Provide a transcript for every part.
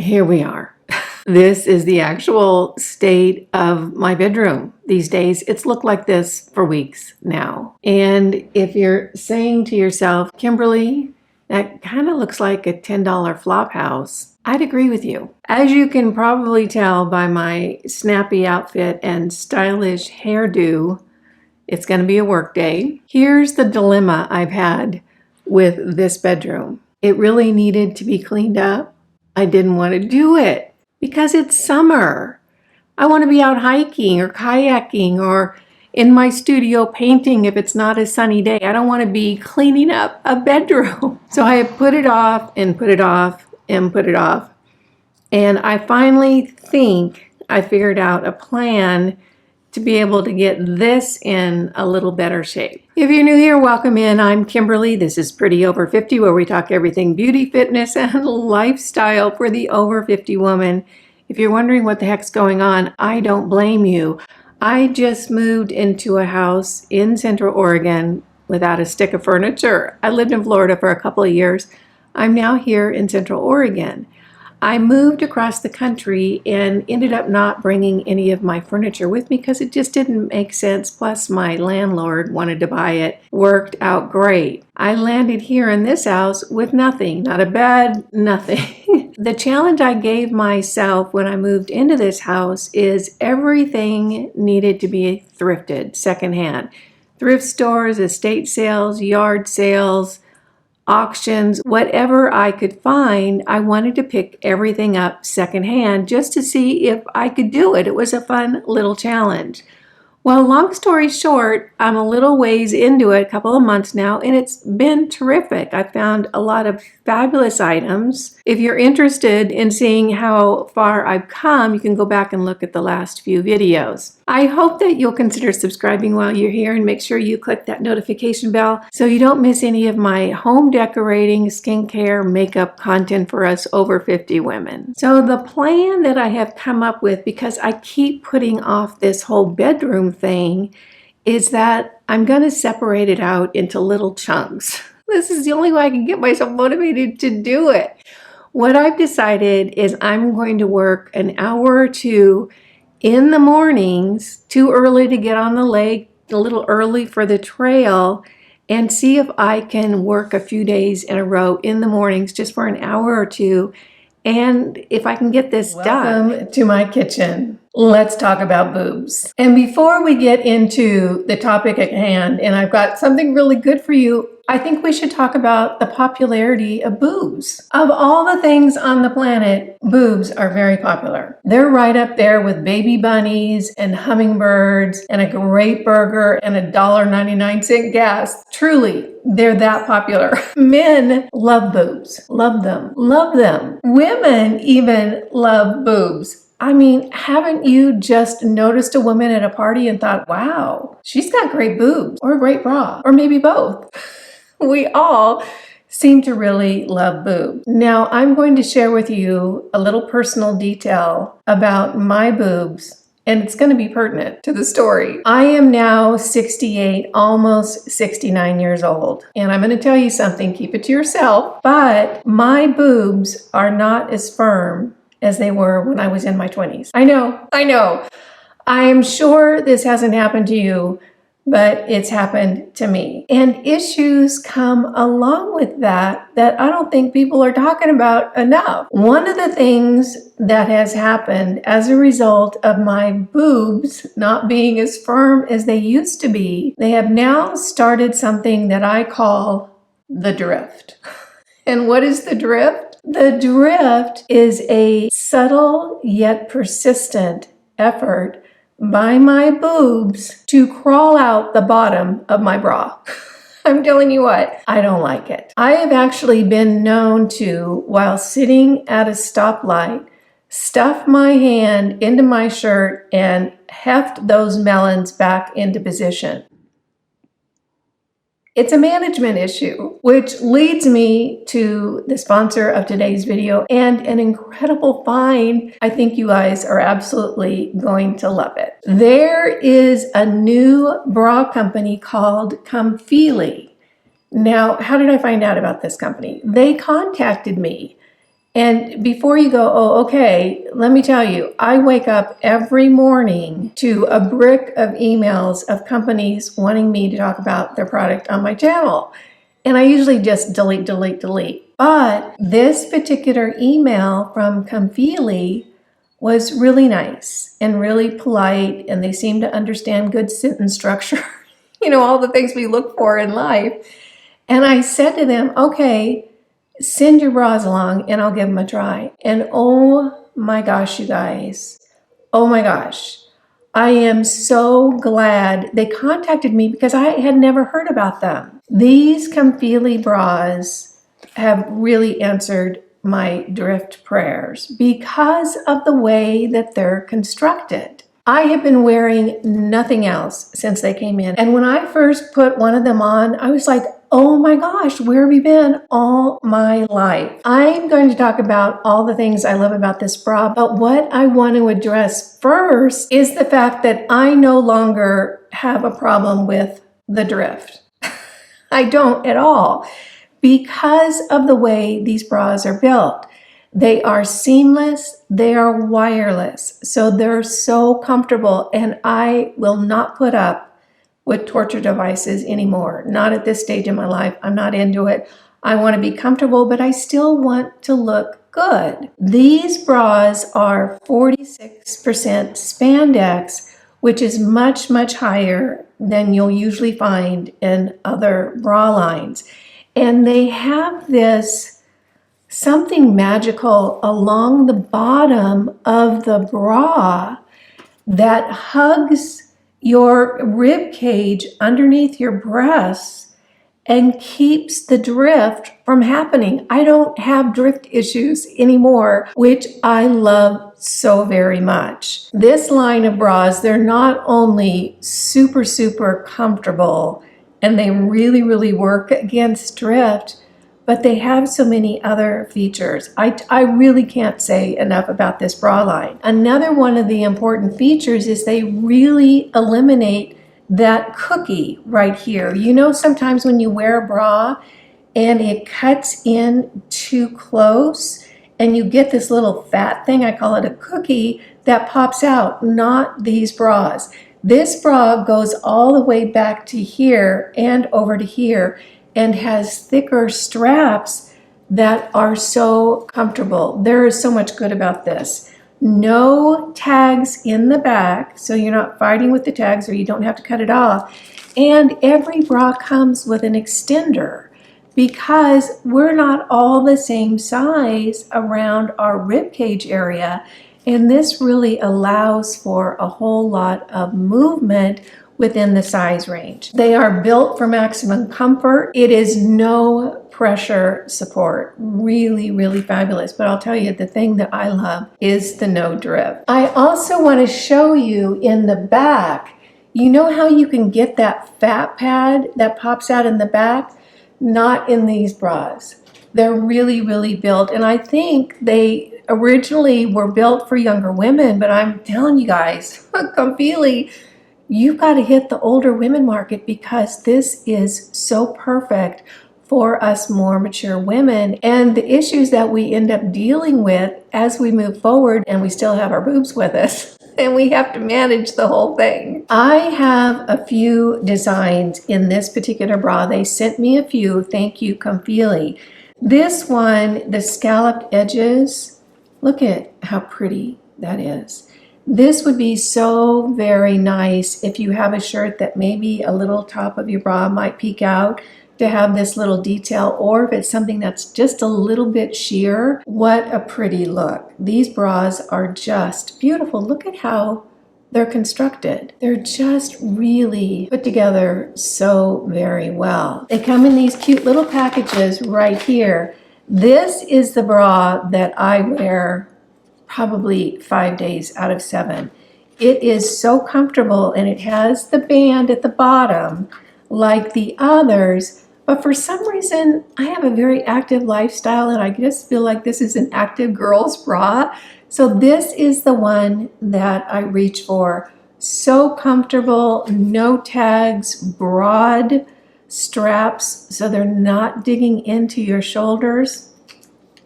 here we are. This is the actual state of my bedroom these days. It's looked like this for weeks now. And if you're saying to yourself, Kimberly, that kind of looks like a $10 flop house, I'd agree with you. As you can probably tell by my snappy outfit and stylish hairdo, it's going to be a work day. Here's the dilemma I've had with this bedroom. It really needed to be cleaned up. I didn't want to do it because it's summer. I want to be out hiking or kayaking or in my studio painting if it's not a sunny day. I don't want to be cleaning up a bedroom. So I put it off and put it off and put it off. And I finally think I figured out a plan to be able to get this in a little better shape. If you're new here, welcome in. I'm Kimberly. This is Pretty Over 50, where we talk everything beauty, fitness, and lifestyle for the over 50 woman. If you're wondering what the heck's going on, I don't blame you. I just moved into a house in Central Oregon without a stick of furniture. I lived in Florida for a couple of years. I'm now here in Central Oregon. I moved across the country and ended up not bringing any of my furniture with me because it just didn't make sense. Plus, my landlord wanted to buy it. Worked out great. I landed here in this house with nothing, not a bed, nothing. The challenge I gave myself when I moved into this house is everything needed to be thrifted, secondhand. Thrift stores, estate sales, yard sales, auctions, whatever I could find, I wanted to pick everything up secondhand just to see if I could do it. It was a fun little challenge. Well, long story short, I'm a little ways into it, a couple of months now, and it's been terrific. I found a lot of fabulous items. If you're interested in seeing how far I've come, you can go back and look at the last few videos. I hope that you'll consider subscribing while you're here and make sure you click that notification bell so you don't miss any of my home decorating, skincare, makeup content for us over 50 women. So the plan that I have come up with, because I keep putting off this whole bedroom thing, is that I'm going to separate it out into little chunks. This is the only way I can get myself motivated to do it. What I've decided is I'm going to work an hour or two in the mornings, too early to get on the lake, a little early for the trail, and see if I can work a few days in a row in the mornings just for an hour or two. And if I can get this done. Welcome to my kitchen. Let's talk about boobs. And before we get into the topic at hand, and I've got something really good for you, I think we should talk about the popularity of boobs. Of all the things on the planet, boobs are very popular. They're right up there with baby bunnies and hummingbirds and a great burger and $1.99 gas. Truly, they're that popular. Men love boobs. Love them. Love them. Women even love boobs. I mean, haven't you just noticed a woman at a party and thought, wow, she's got great boobs or a great bra, or maybe both? We all seem to really love boobs. Now, I'm going to share with you a little personal detail about my boobs, and it's going to be pertinent to the story. I am now 68, almost 69 years old, and I'm going to tell you something, keep it to yourself, but my boobs are not as firm as they were when I was in my 20s. I know. I am sure this hasn't happened to you, but it's happened to me. And issues come along with that I don't think people are talking about enough. One of the things that has happened as a result of my boobs not being as firm as they used to be, they have now started something that I call the drift. And what is the drift? The drift is a subtle yet persistent effort by my boobs to crawl out the bottom of my bra. I'm telling you what, I don't like it. I have actually been known to, while sitting at a stoplight, stuff my hand into my shirt and heft those melons back into position. It's a management issue, which leads me to the sponsor of today's video and an incredible find. I think you guys are absolutely going to love it. There is a new bra company called Comfelie. Now, how did I find out about this company? They contacted me And before you go, oh, okay, let me tell you, I wake up every morning to a brick of emails of companies wanting me to talk about their product on my channel. And I usually just delete. But this particular email from Comfelie was really nice and really polite, and they seemed to understand good sentence structure, all the things we look for in life. And I said to them, okay, send your bras along and I'll give them a try. And oh my gosh, you guys, oh my gosh. I am so glad they contacted me because I had never heard about them. These Comfelie bras have really answered my drift prayers because of the way that they're constructed. I have been wearing nothing else since they came in. And when I first put one of them on, I was like, oh my gosh, where have you been all my life? I'm going to talk about all the things I love about this bra, but what I want to address first is the fact that I no longer have a problem with the drift. I don't at all, because of the way these bras are built. They are seamless, they are wireless, so they're so comfortable, and I will not put up with torture devices anymore. Not at this stage in my life. I'm not into it. I want to be comfortable, but I still want to look good. These bras are 46% spandex, which is much, much higher than you'll usually find in other bra lines. And they have this something magical along the bottom of the bra that hugs your rib cage underneath your breasts and keeps the drift from happening. I don't have drift issues anymore, which I love so very much. This line of bras, they're not only super, super comfortable and they really, really work against drift, but they have so many other features. I really can't say enough about this bra line. Another one of the important features is they really eliminate that cookie right here. Sometimes when you wear a bra and it cuts in too close and you get this little fat thing, I call it a cookie, that pops out. Not these bras. This bra goes all the way back to here and over to here, and has thicker straps that are so comfortable. There is so much good about this. No tags in the back, so you're not fighting with the tags or you don't have to cut it off. And every bra comes with an extender because we're not all the same size around our rib cage area. And this really allows for a whole lot of movement within the size range. They are built for maximum comfort. It is no pressure support. Really, really fabulous. But I'll tell you, the thing that I love is the no drift. I also want to show you in the back, you know how you can get that fat pad that pops out in the back? Not in these bras. They're really, really built. And I think they originally were built for younger women, but I'm telling you guys, Comfelie, you've got to hit the older women market because this is so perfect for us more mature women. And the issues that we end up dealing with as we move forward, and we still have our boobs with us, and we have to manage the whole thing. I have a few designs in this particular bra. They sent me a few. Thank you, Comfelie. This one, the scalloped edges, look at how pretty that is. This would be so very nice if you have a shirt that maybe a little top of your bra might peek out, to have this little detail, or if it's something that's just a little bit sheer. What a pretty look. These bras are just beautiful. Look at how they're constructed. They're just really put together so very well. They come in these cute little packages right here. This is the bra that I wear probably 5 days out of 7. It is so comfortable, and it has the band at the bottom like the others, but for some reason I have a very active lifestyle and I just feel like this is an active girl's bra. So this is the one that I reach for. So comfortable, no tags, broad straps so they're not digging into your shoulders.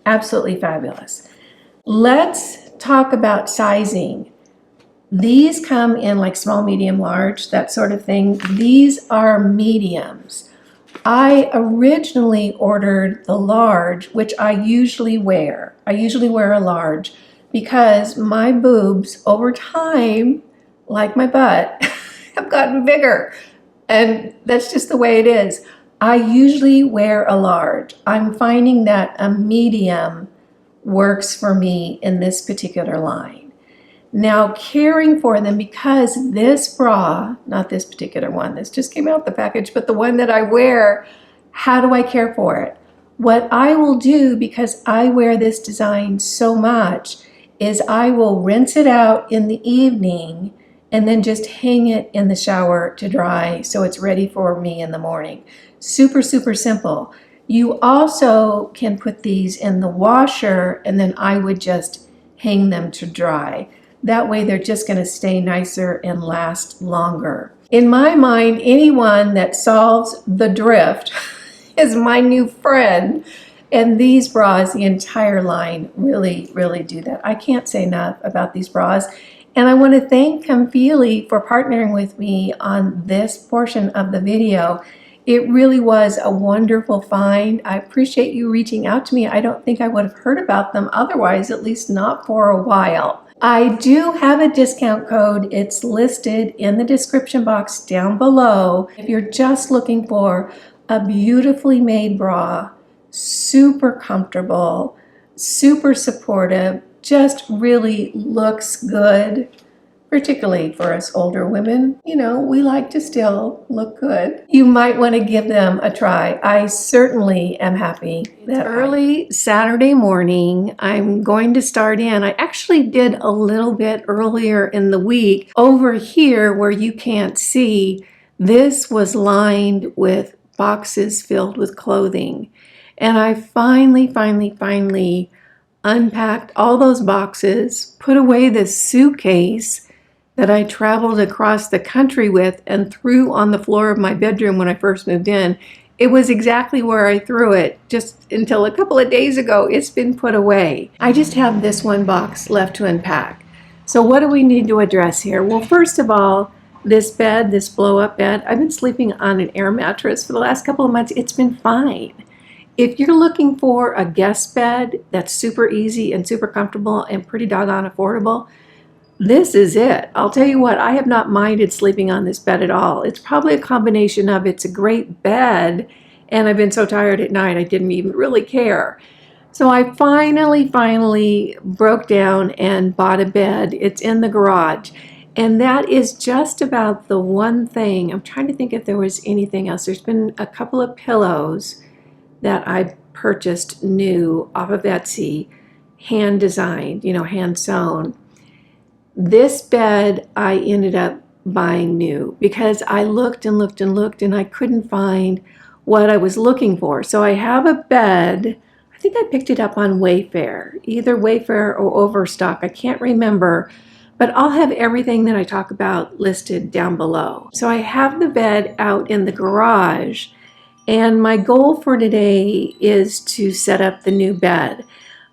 Absolutely fabulous. Let's talk about sizing. These come in like small, medium, large, that sort of thing. These are mediums. I originally ordered the large, which I usually wear. I usually wear a large because my boobs over time, like my butt, have gotten bigger. And that's just the way it is. I usually wear a large. I'm finding that a medium works for me in this particular line. Now, caring for them, because this bra, not this particular one, this just came out the package, but the one that I wear, how do I care for it? What I will do, because I wear this design so much, is I will rinse it out in the evening and then just hang it in the shower to dry so it's ready for me in the morning. Super, super simple. You also can put these in the washer and then I would just hang them to dry. That way they're just going to stay nicer and last longer. In my mind, anyone that solves the drift is my new friend. And these bras, the entire line, really, really do that. I can't say enough about these bras. And I want to thank Comfelie for partnering with me on this portion of the video. It really was a wonderful find. I appreciate you reaching out to me. I don't think I would have heard about them otherwise, at least not for a while. I do have a discount code. It's listed in the description box down below. If you're just looking for a beautifully made bra, super comfortable, super supportive, just really looks good, particularly for us older women. You know, we like to still look good. You might want to give them a try. I certainly am happy that early Saturday morning, I'm going to start in. I actually did a little bit earlier in the week. Over here where you can't see, this was lined with boxes filled with clothing. And I finally unpacked all those boxes, put away this suitcase that I traveled across the country with and threw on the floor of my bedroom when I first moved in. It was exactly where I threw it just until a couple of days ago. It's been put away. I just have this one box left to unpack. So what do we need to address here? Well, first of all, this bed, this blow-up bed, I've been sleeping on an air mattress for the last couple of months. It's been fine. If you're looking for a guest bed that's super easy and super comfortable and pretty doggone affordable, this is it. I'll tell you what, I have not minded sleeping on this bed at all. It's probably a combination of it's a great bed and I've been so tired at night I didn't even really care. So I finally broke down and bought a bed. It's in the garage. And that is just about the one thing. I'm trying to think if there was anything else. There's been a couple of pillows that I purchased new off of Etsy, hand designed, you know, hand sewn. This bed I ended up buying new because I looked and I couldn't find what I was looking for. So I have a bed, I think I picked it up on Wayfair, either Wayfair or Overstock, I can't remember, but I'll have everything that I talk about listed down below. So I have the bed out in the garage, and my goal for today is to set up the new bed.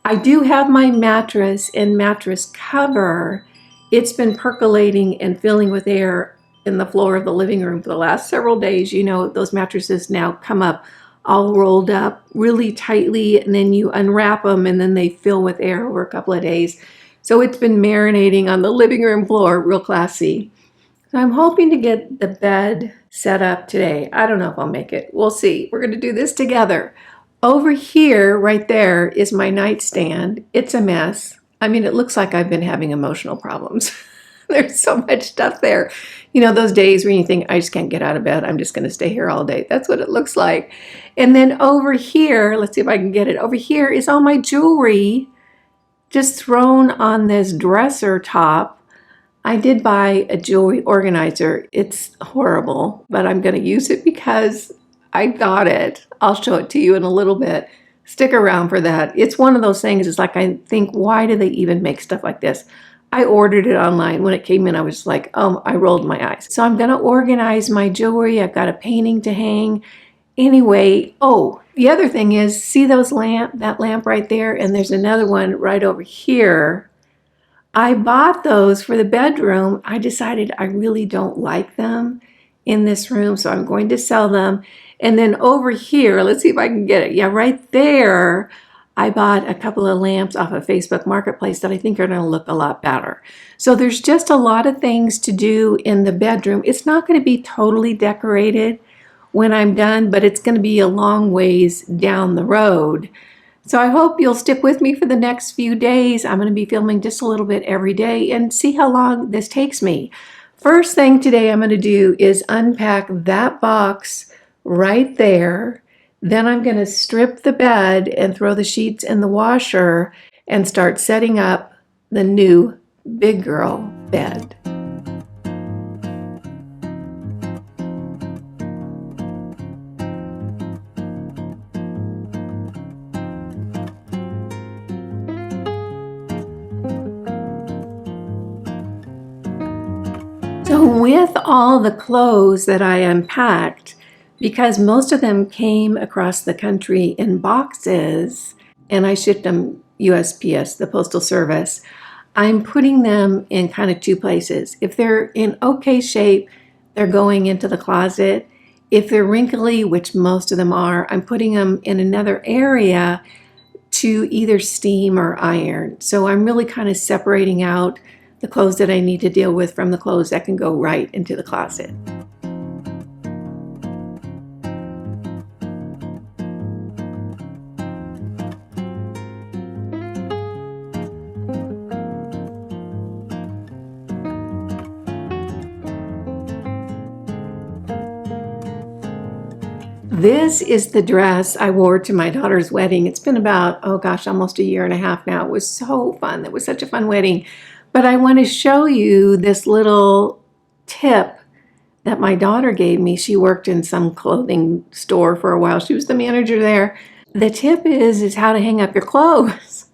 I do have my mattress and mattress cover. It's been percolating and filling with air in the floor of the living room for the last several days. You know, those mattresses now come up all rolled up really tightly, and then you unwrap them and then they fill with air over a couple of days. So it's been marinating on the living room floor, real classy. So I'm hoping to get the bed set up today. I don't know if I'll make it. We'll see. We're going to do this together. Over here, right there, is my nightstand. It's a mess. I mean, it looks like I've been having emotional problems. There's so much stuff there. You know, those days when you think, I just can't get out of bed. I'm just going to stay here all day. That's what it looks like. And then over here, let's see if I can get it. Over here is all my jewelry just thrown on this dresser top. I did buy a jewelry organizer. It's horrible, but I'm going to use it because I got it. I'll show it to you in a little bit. Stick around for that. It's one of those things, it's like I think, why do they even make stuff like this? I ordered it online. When it came in, I was like, oh, I rolled my eyes. So I'm going to organize my jewelry. I've got a painting to hang. Anyway, oh, the other thing is, see that lamp right there? And there's another one right over here. I bought those for the bedroom. I decided I really don't like them in this room, so I'm going to sell them. And then over here, let's see if I can get it. Yeah, right there, I bought a couple of lamps off of Facebook Marketplace that I think are going to look a lot better. So there's just a lot of things to do in the bedroom. It's not going to be totally decorated when I'm done, but it's going to be a long ways down the road. So I hope you'll stick with me for the next few days. I'm going to be filming just a little bit every day and see how long this takes me. First thing today I'm going to do is unpack that box right there. Then I'm going to strip the bed and throw the sheets in the washer and start setting up the new big girl bed. So with all the clothes that I unpacked, because most of them came across the country in boxes and I shipped them USPS, the Postal Service, I'm putting them in kind of two places. If they're in okay shape, they're going into the closet. If they're wrinkly, which most of them are, I'm putting them in another area to either steam or iron. So I'm really kind of separating out the clothes that I need to deal with from the clothes that can go right into the closet. This is the dress I wore to my daughter's wedding. It's been about, oh gosh, almost a year and a half now. It was so fun. It was such a fun wedding. But I want to show you this little tip that my daughter gave me. She worked in some clothing store for a while. She was the manager there. The tip is how to hang up your clothes,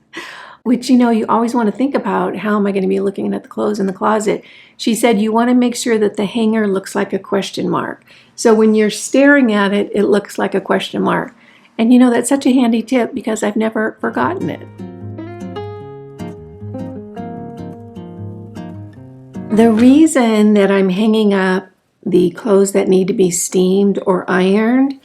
which, you know, you always want to think about, how am I going to be looking at the clothes in the closet? She said you want to make sure that the hanger looks like a question mark. So when you're staring at it, it looks like a question mark. And you know, that's such a handy tip because I've never forgotten it. The reason that I'm hanging up the clothes that need to be steamed or ironed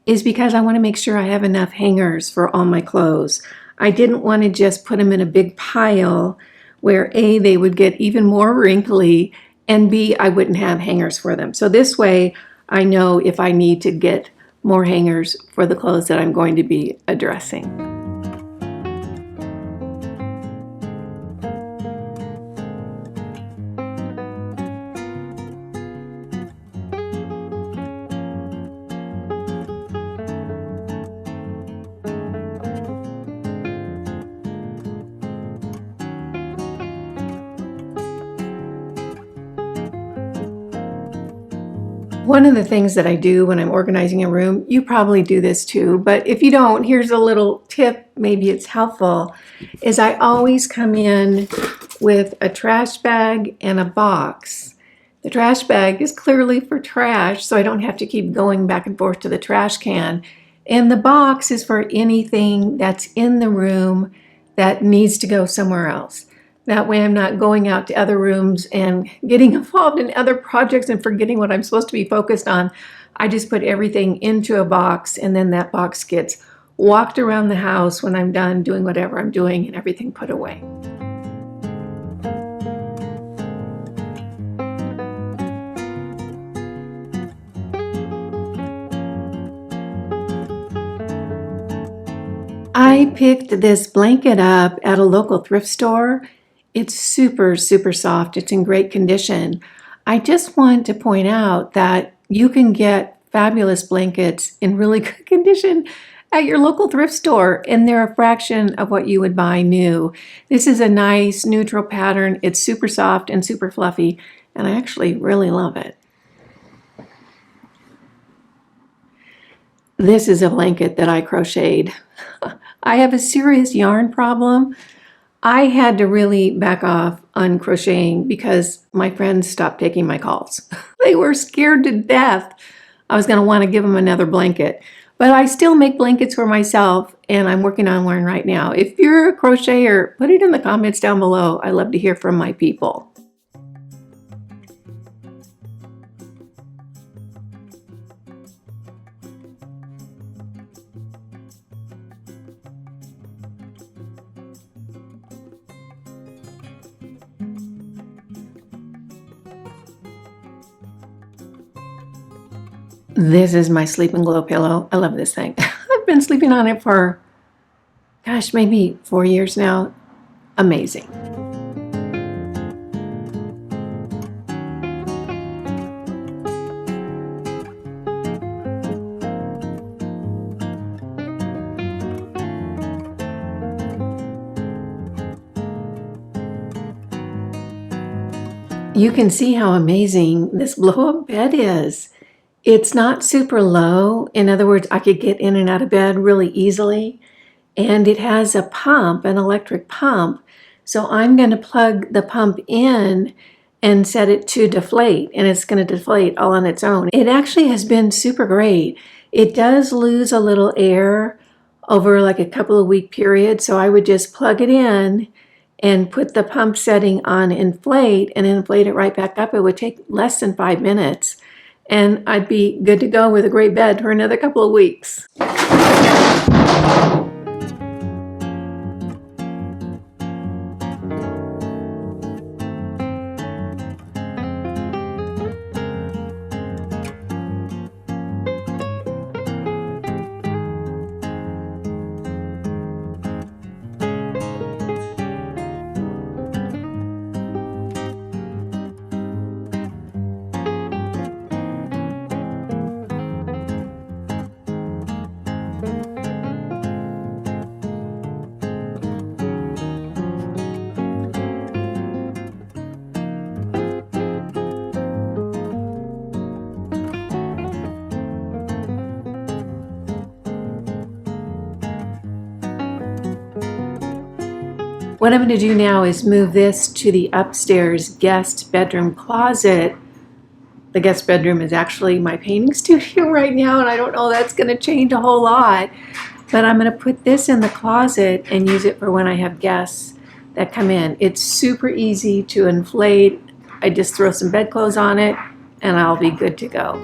is because I want to make sure I have enough hangers for all my clothes. I didn't want to just put them in a big pile where A, they would get even more wrinkly, and B, I wouldn't have hangers for them. So this way I know if I need to get more hangers for the clothes that I'm going to be addressing. One of the things that I do when I'm organizing a room, you probably do this too, but if you don't, here's a little tip, maybe it's helpful, is I always come in with a trash bag and a box. The trash bag is clearly for trash, so I don't have to keep going back and forth to the trash can. And the box is for anything that's in the room that needs to go somewhere else. That way I'm not going out to other rooms and getting involved in other projects and forgetting what I'm supposed to be focused on. I just put everything into a box, and then that box gets walked around the house when I'm done doing whatever I'm doing and everything put away. I picked this blanket up at a local thrift store. It's super, super soft. It's in great condition. I just want to point out that you can get fabulous blankets in really good condition at your local thrift store, and they're a fraction of what you would buy new. This is a nice neutral pattern. It's super soft and super fluffy, and I actually really love it. This is a blanket that I crocheted. I have a serious yarn problem. I had to really back off on crocheting because my friends stopped taking my calls. They were scared to death I was going to want to give them another blanket. But I still make blankets for myself, and I'm working on one right now. If you're a crocheter, put it in the comments down below. I love to hear from my people. This is my Sleep and Glow pillow. I love this thing. I've been sleeping on it for, gosh, maybe 4 years now. Amazing. You can see how amazing this blow-up bed is. It's not super low. In other words, I could get in and out of bed really easily. And it has a pump, an electric pump. So I'm going to plug the pump in and set it to deflate. And it's going to deflate all on its own. It actually has been super great. It does lose a little air over like a couple of week period. So I would just plug it in and put the pump setting on inflate and inflate it right back up. It would take less than 5 minutes. And I'd be good to go with a great bed for another couple of weeks. What I'm going to do now is move this to the upstairs guest bedroom closet. The guest bedroom is actually my painting studio right now, and I don't know that's going to change a whole lot. But I'm going to put this in the closet and use it for when I have guests that come in. It's super easy to inflate. I just throw some bedclothes on it, and I'll be good to go.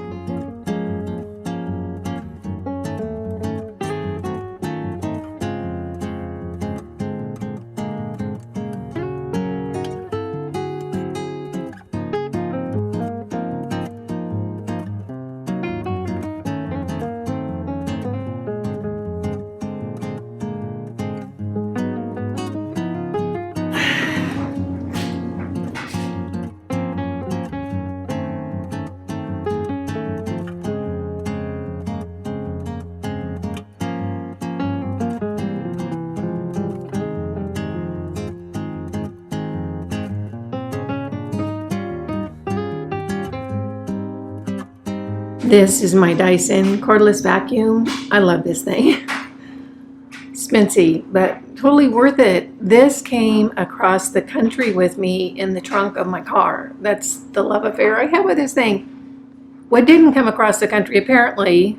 This is my Dyson cordless vacuum. I love this thing. Spency, but totally worth it. This came across the country with me in the trunk of my car. That's the love affair I have with this thing. What didn't come across the country apparently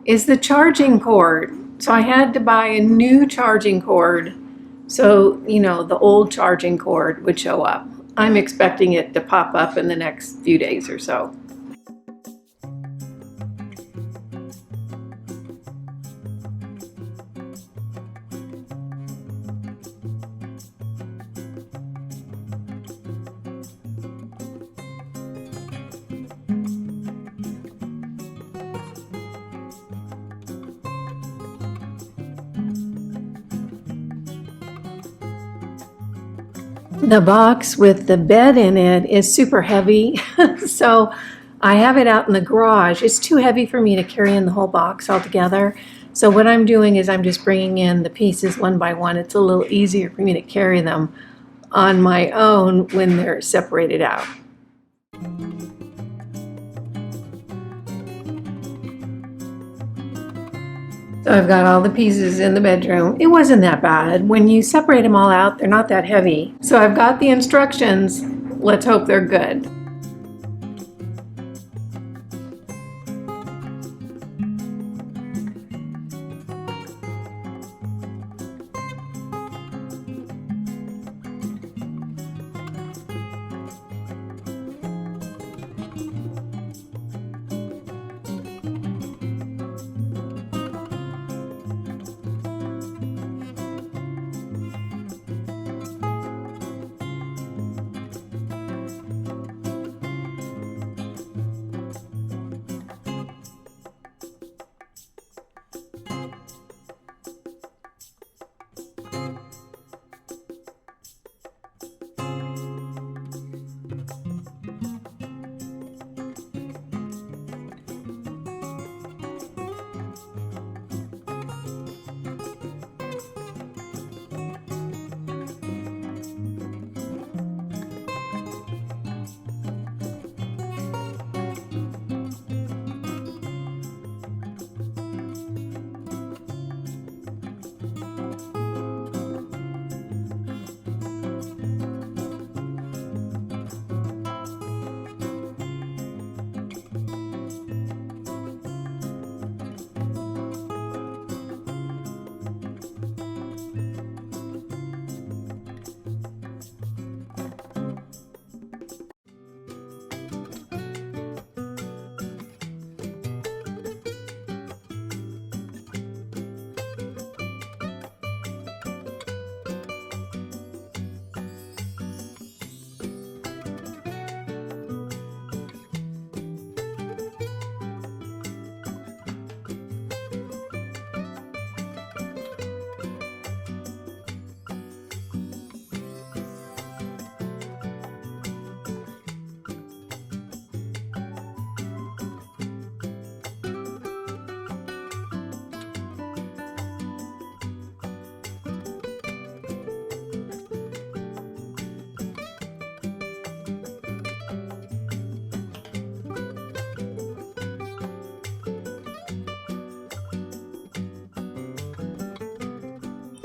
is the charging cord. So I had to buy a new charging cord. So, you know, the old charging cord would show up. I'm expecting it to pop up in the next few days or so. The box with the bed in it is super heavy, so I have it out in the garage. It's too heavy for me to carry in the whole box altogether. So what I'm doing is I'm just bringing in the pieces one by one. It's a little easier for me to carry them on my own when they're separated out. So I've got all the pieces in the bedroom. It wasn't that bad. When you separate them all out, they're not that heavy. So I've got the instructions. Let's hope they're good.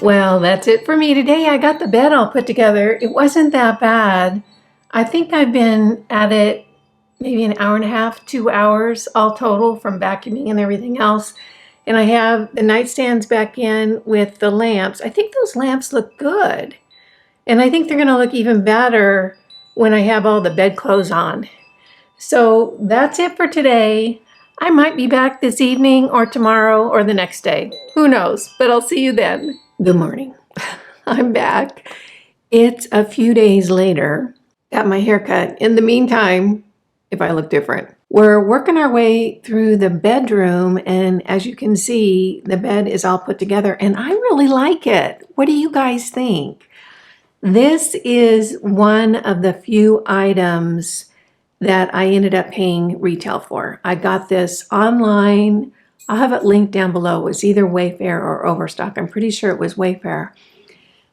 Well, that's it for me today. I got the bed all put together. It wasn't that bad. I think I've been at it maybe an hour and a half, 2 hours all total from vacuuming and everything else. And I have the nightstands back in with the lamps. I think those lamps look good. And I think they're going to look even better when I have all the bedclothes on. So that's it for today. I might be back this evening or tomorrow or the next day. Who knows? But I'll see you then. Good morning. I'm back. It's a few days later. Got my haircut. In the meantime, if I look different, we're working our way through the bedroom, and as you can see, the bed is all put together, and I really like it. What do you guys think? This is one of the few items that I ended up paying retail for. I got this online. I'll have it linked down below. It was either Wayfair or Overstock. I'm pretty sure it was Wayfair.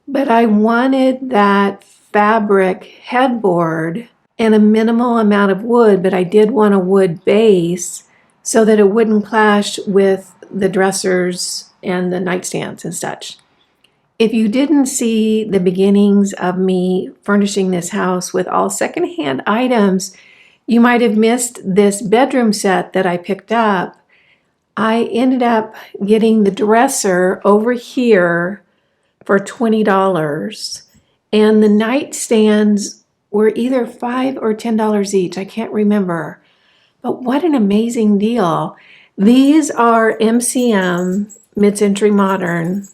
But I wanted that fabric headboard and a minimal amount of wood, but I did want a wood base so that it wouldn't clash with the dressers and the nightstands and such. If you didn't see the beginnings of me furnishing this house with all secondhand items, you might have missed this bedroom set that I picked up. I ended up getting the dresser over here for $20, and the nightstands were either $5 or $10 each. I can't remember, but what an amazing deal. These are MCM, mid-century modern.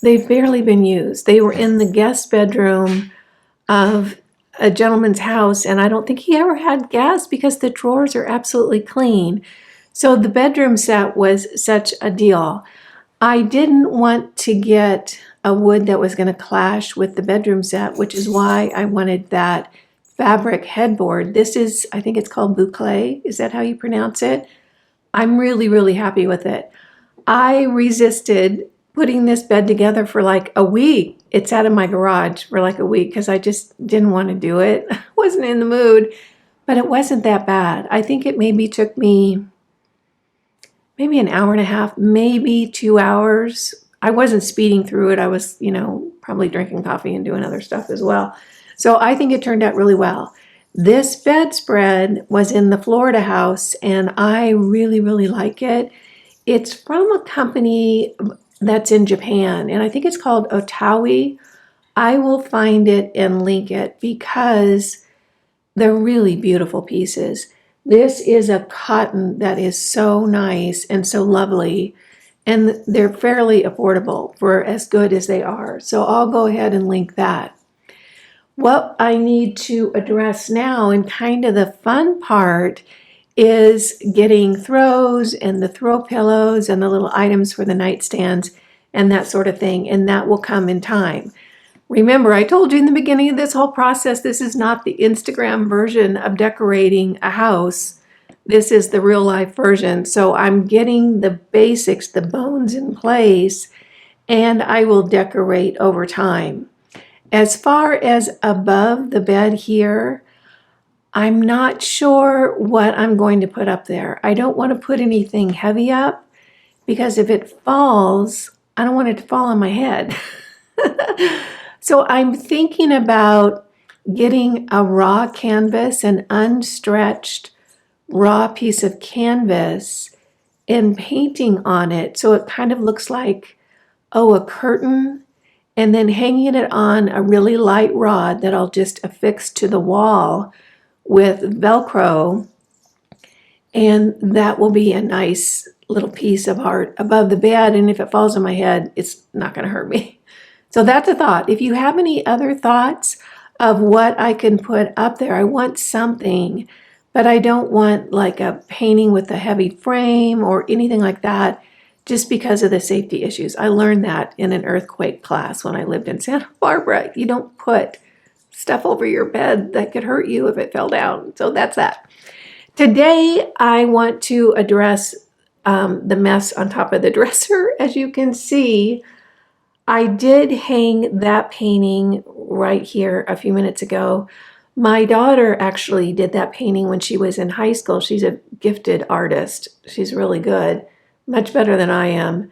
They've barely been used. They were in the guest bedroom of a gentleman's house, and I don't think he ever had gas because the drawers are absolutely clean. So the bedroom set was such a deal. I didn't want to get a wood that was going to clash with the bedroom set, which is why I wanted that fabric headboard. This is, I think it's called boucle. Is that how you pronounce it? I'm really, really happy with it. I resisted putting this bed together for like a week. It sat in my garage for like a week because I just didn't want to do it. I wasn't in the mood, but it wasn't that bad. I think it maybe took me maybe an hour and a half, maybe 2 hours. I wasn't speeding through it. I was, probably drinking coffee and doing other stuff as well. So I think it turned out really well. This bedspread was in the Florida house, and I really, really like it. It's from a company that's in Japan, and I think it's called Otawi. I will find it and link it because they're really beautiful pieces. This is a cotton that is so nice and so lovely, and they're fairly affordable for as good as they are. So I'll go ahead and link that. What I need to address now, and kind of the fun part, is getting throws and the throw pillows and the little items for the nightstands and that sort of thing, and that will come in time. Remember, I told you in the beginning of this whole process, this is not the Instagram version of decorating a house. This is the real life version. So I'm getting the basics, the bones in place, and I will decorate over time. As far as above the bed here, I'm not sure what I'm going to put up there. I don't want to put anything heavy up because if it falls, I don't want it to fall on my head. So I'm thinking about getting a raw canvas, an unstretched raw piece of canvas, and painting on it so it kind of looks like, a curtain, and then hanging it on a really light rod that I'll just affix to the wall with Velcro, and that will be a nice little piece of art above the bed, and if it falls on my head, it's not going to hurt me. So that's a thought. If you have any other thoughts of what I can put up there, I want something, but I don't want like a painting with a heavy frame or anything like that, just because of the safety issues. I learned that in an earthquake class when I lived in Santa Barbara. You don't put stuff over your bed that could hurt you if it fell down. So that's that. Today, I want to address the mess on top of the dresser. As you can see, I did hang that painting right here a few minutes ago. My daughter actually did that painting when she was in high school. She's a gifted artist. She's really good, much better than I am.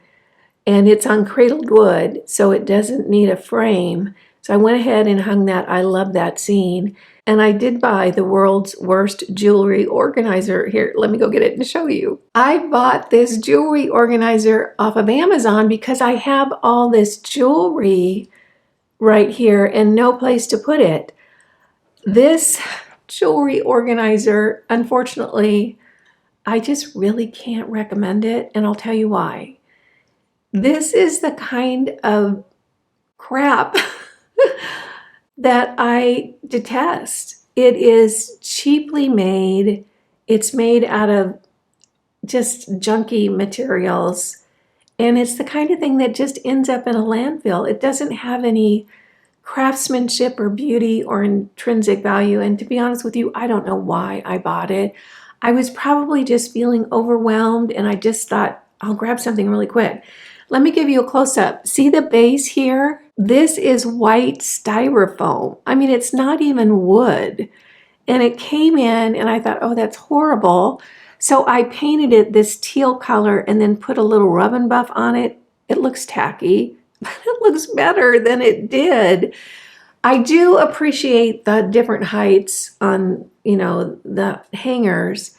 and it's on cradled wood, so it doesn't need a frame. So I went ahead and hung that. I love that scene. And I did buy the world's worst jewelry organizer. Here, let me go get it and show you. I bought this jewelry organizer off of Amazon because I have all this jewelry right here and no place to put it. This jewelry organizer, unfortunately, I just really can't recommend it, and I'll tell you why. This is the kind of crap that I detest. It is cheaply made. It's made out of just junky materials. And it's the kind of thing that just ends up in a landfill. It doesn't have any craftsmanship or beauty or intrinsic value. And to be honest with you, I don't know why I bought it. I was probably just feeling overwhelmed and I just thought, I'll grab something really quick. Let me give you a close-up. See the base here? This is white styrofoam. I mean, it's not even wood. And it came in and I thought, oh, that's horrible. So I painted it this teal color and then put a little rub and buff on it. It looks tacky, but it looks better than it did. I do appreciate the different heights on, the hangers.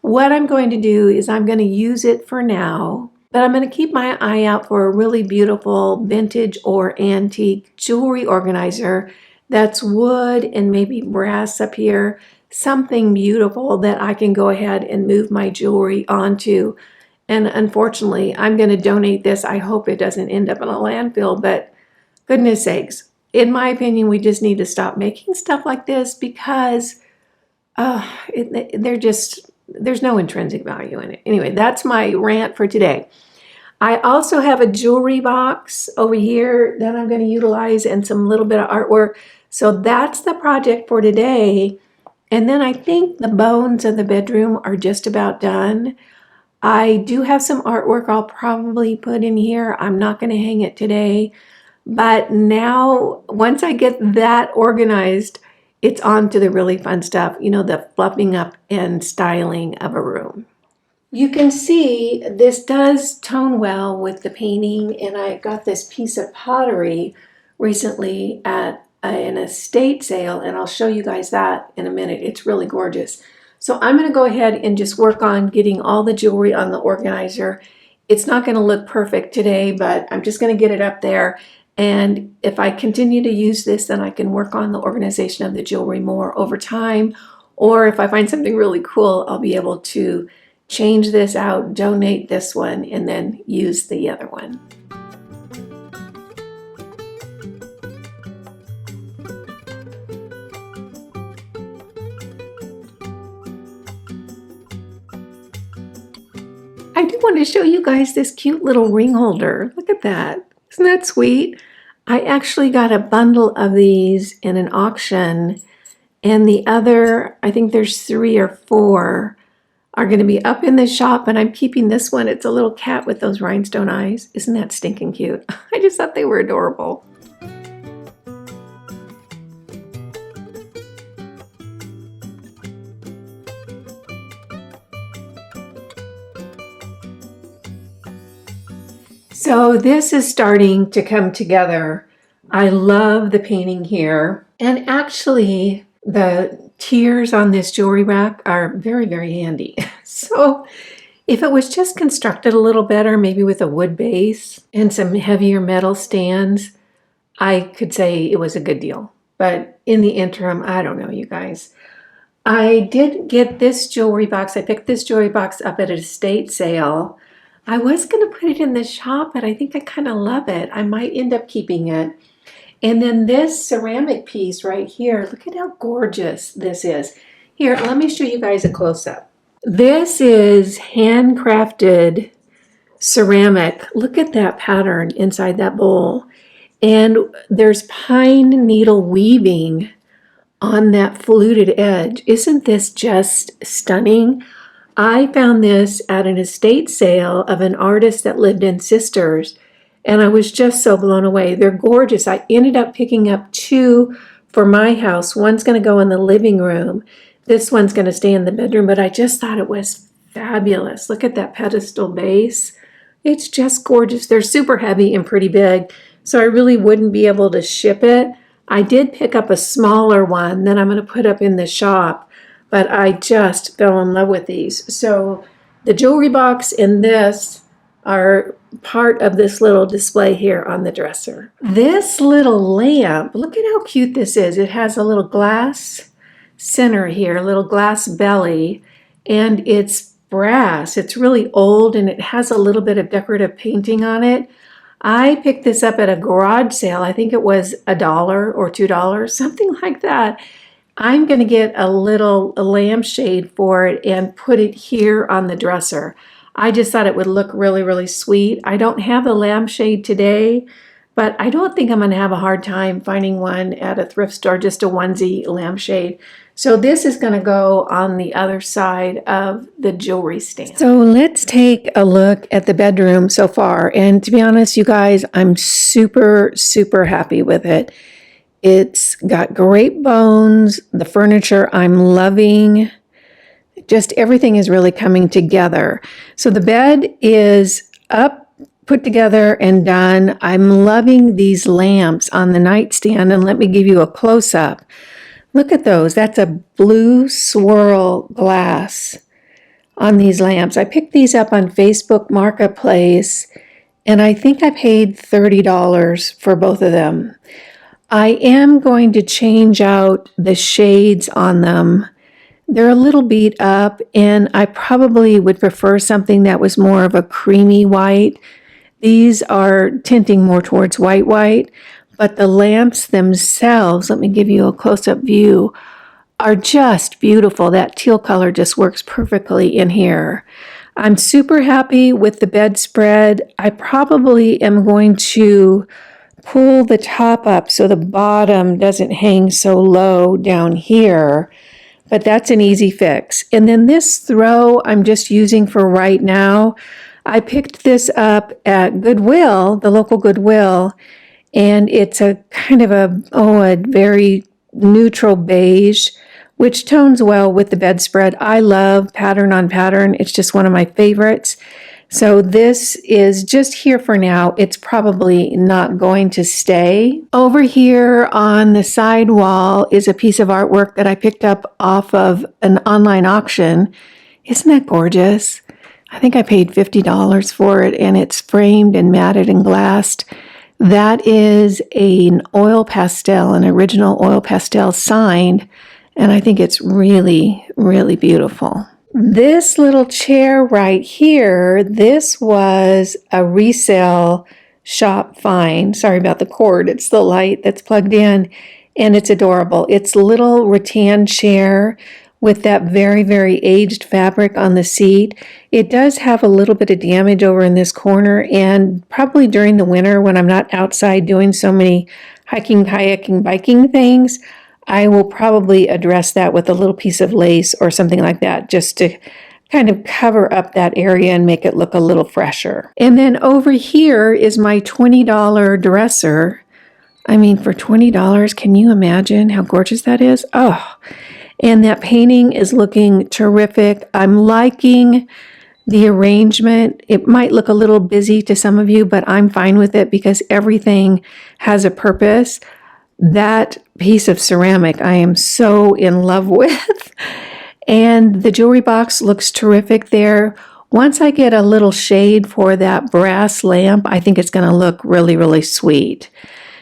What I'm going to do is I'm going to use it for now, but I'm going to keep my eye out for a really beautiful vintage or antique jewelry organizer that's wood and maybe brass up here, something beautiful that I can go ahead and move my jewelry onto. And unfortunately, I'm going to donate this. I hope it doesn't end up in a landfill, but goodness sakes, in my opinion, we just need to stop making stuff like this because there's no intrinsic value in it. Anyway, that's my rant for today. I also have a jewelry box over here that I'm going to utilize and some little bit of artwork. So that's the project for today. And then I think the bones of the bedroom are just about done. I do have some artwork I'll probably put in here. I'm not going to hang it today. But now, once I get that organized, it's on to the really fun stuff, the fluffing up and styling of a room. You can see this does tone well with the painting, and I got this piece of pottery recently at an estate sale, and I'll show you guys that in a minute. It's really gorgeous. So I'm going to go ahead and just work on getting all the jewelry on the organizer. It's not going to look perfect today, but I'm just going to get it up there. And if I continue to use this, then I can work on the organization of the jewelry more over time. Or if I find something really cool, I'll be able to change this out, donate this one, and then use the other one. I do want to show you guys this cute little ring holder. Look at that. Isn't that sweet? I actually got a bundle of these in an auction, and the other, I think there's 3 or 4, are going to be up in the shop, and I'm keeping this one. It's a little cat with those rhinestone eyes. Isn't that stinking cute? I just thought they were adorable. So this is starting to come together. I love the painting here. And actually, the tiers on this jewelry rack are very, very handy. So if it was just constructed a little better, maybe with a wood base and some heavier metal stands, I could say it was a good deal. But in the interim, I don't know, you guys. I did get this jewelry box. I picked this jewelry box up at an estate sale. I was going to put it in the shop, but I think I kind of love it. I might end up keeping it. And then this ceramic piece right here, look at how gorgeous this is. Here, let me show you guys a close-up. This is handcrafted ceramic. Look at that pattern inside that bowl. And there's pine needle weaving on that fluted edge. Isn't this just stunning? I found this at an estate sale of an artist that lived in Sisters, and I was just so blown away. They're gorgeous. I ended up picking up 2 for my house. One's going to go in the living room. This one's going to stay in the bedroom, but I just thought it was fabulous. Look at that pedestal base. It's just gorgeous. They're super heavy and pretty big, so I really wouldn't be able to ship it. I did pick up a smaller one that I'm going to put up in the shop, but I just fell in love with these. So the jewelry box and this are part of this little display here on the dresser. This little lamp, look at how cute this is. It has a little glass center here, a little glass belly, and it's brass. It's really old and it has a little bit of decorative painting on it. I picked this up at a garage sale. I think it was $1 or $2, something like that. I'm going to get a little lampshade for it and put it here on the dresser. I just thought it would look really, really sweet. I don't have a lampshade today, but I don't think I'm going to have a hard time finding one at a thrift store, just a onesie lampshade. So this is going to go on the other side of the jewelry stand. So let's take a look at the bedroom so far. And to be honest, you guys, I'm super, super happy with it. It's got great bones. The furniture I'm loving. Just everything is really coming together. So the bed is up, put together, and done. I'm loving these lamps on the nightstand. And let me give you a close-up. Look at those. That's a blue swirl glass on these lamps. I picked these up on Facebook Marketplace, and I think I paid $30 for both of them. I am going to change out the shades on them. They're a little beat up, and I probably would prefer something that was more of a creamy white. These are tinting more towards white. But the lamps themselves, let me give you a close-up view, are just beautiful. That teal color just works perfectly in here. I'm super happy with the bedspread. I probably am going to pull the top up so the bottom doesn't hang so low down here, but that's an easy fix. And then this throw I'm just using for right now. I picked this up at Goodwill, the local Goodwill, and it's a kind of a very neutral beige, which tones well with the bedspread. I love pattern on pattern. It's just one of my favorites. So this is just here for now. It's probably not going to stay. Over here on the side wall is a piece of artwork that I picked up off of an online auction. Isn't that gorgeous? I think I paid $50 for it, and it's framed and matted and glassed. That is an oil pastel, an original oil pastel signed, and I think it's really, really beautiful. This little chair right here, this was a resale shop find. Sorry about the cord. It's the light that's plugged in, and it's adorable. It's a little rattan chair with that very, very aged fabric on the seat. It does have a little bit of damage over in this corner, and probably during the winter when I'm not outside doing so many hiking, kayaking, biking things, I will probably address that with a little piece of lace or something like that, just to kind of cover up that area and make it look a little fresher. And then over here is my $20 dresser. I mean, for $20, can you imagine how gorgeous that is? Oh, and that painting is looking terrific. I'm liking the arrangement. It might look a little busy to some of you, but I'm fine with it because everything has a purpose. That piece of ceramic I am so in love with. And the jewelry box looks terrific there. Once I get a little shade for that brass lamp, I think it's going to look really, really sweet.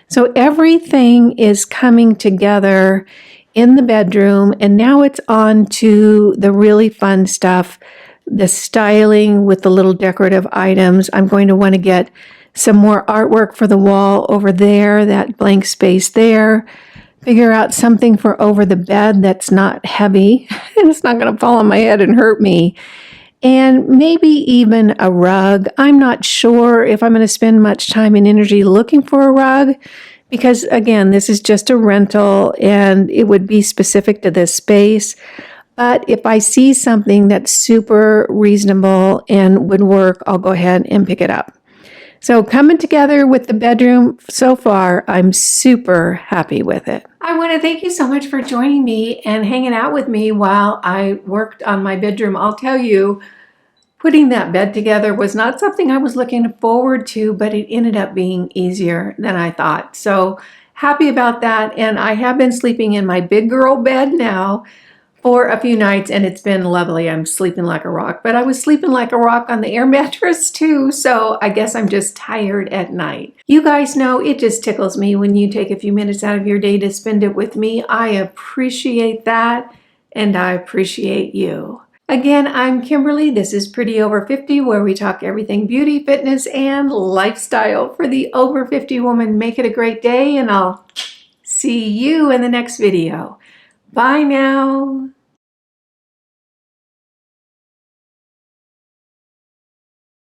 So everything is coming together in the bedroom, and now it's on to the really fun stuff, the styling with the little decorative items. I'm going to want to get some more artwork for the wall over there, that blank space there. Figure out something for over the bed that's not heavy and it's not going to fall on my head and hurt me. And maybe even a rug. I'm not sure if I'm going to spend much time and energy looking for a rug because, again, this is just a rental and it would be specific to this space. But if I see something that's super reasonable and would work, I'll go ahead and pick it up. So coming together with the bedroom so far, I'm super happy with it. I want to thank you so much for joining me and hanging out with me while I worked on my bedroom. I'll tell you, Putting that bed together was not something I was looking forward to, but it ended up being easier than I thought. So happy about that. And I have been sleeping in my big girl bed now for a few nights, and it's been lovely. I'm sleeping like a rock, but I was sleeping like a rock on the air mattress too, so I guess I'm just tired at night. You guys know it just tickles me when you take a few minutes out of your day to spend it with me. I appreciate that, and I appreciate you. Again, I'm Kimberly. This is Pretty Over 50, where we talk everything beauty, fitness, and lifestyle for the over 50 woman. Make it a great day, and I'll see you in the next video. Bye now.